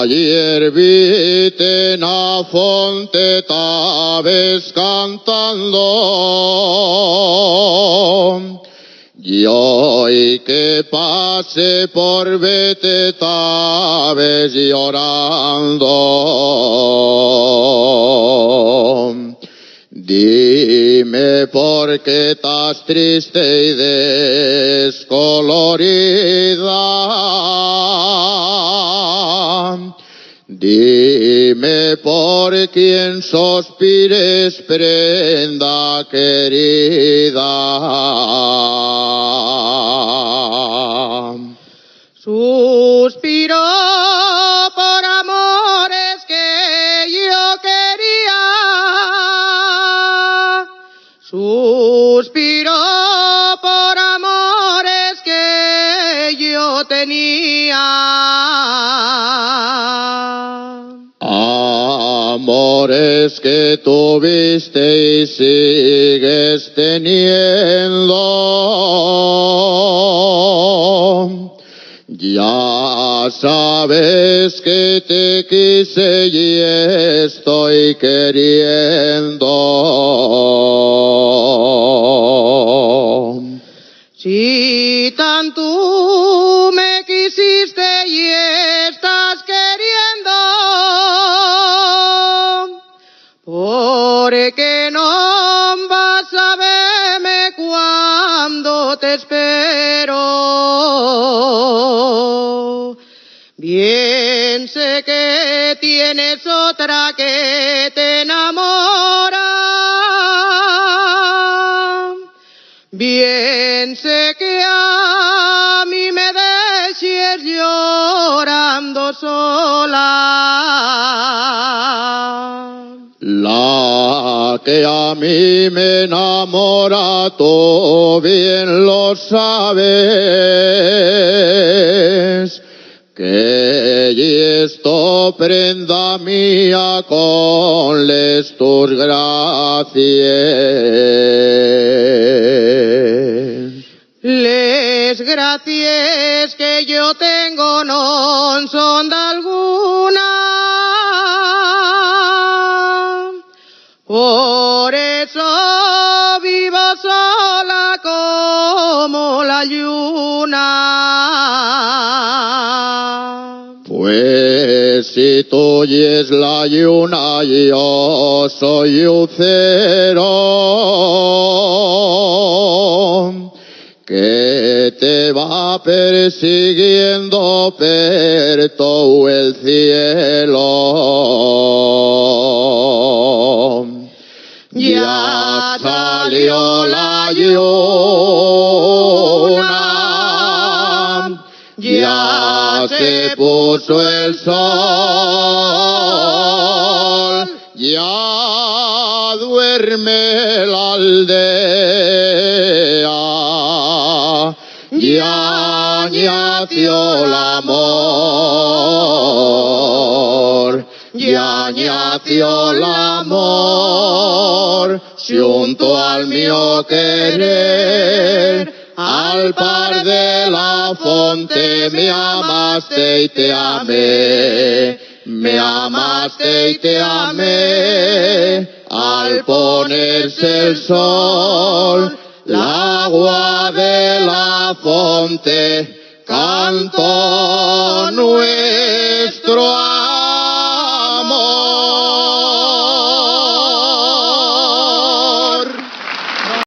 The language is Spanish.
Ayer vite en la fonte tabes cantando, y hoy que pase por vete tabes llorando. Dime por qué estás triste y descolorida. Dime por quién sospires, prenda querida. Suspiro por amores que yo quería. Suspiro por amores que yo tenía. Amores que tuviste y sigues teniendo. Ya sabes que te quise y estoy queriendo. Si tanto me quisiste y estás queriendo, ¿por qué no vas a verme cuando te espero? Bien sé que tienes otra que te enamora. Bien sé que a mí me dejes llorando sola. La que a mí me enamora, tú bien lo sabes, que y esto prenda mía con les tus gracias. Les gracias que yo tengo no son de alguna. Por eso vivo sola como la luna. Pues si tú es la luna, yo soy lucero, que te va persiguiendo per todo el cielo. Ya salió la luna, ya se puso el sol, ya duerme la aldea, ya nació el amor, ya nació el amor, junto al mío querer, al par de la fonte me amaste y te amé, me amaste y te amé, al ponerse el sol, el agua de la fonte cantó nuestro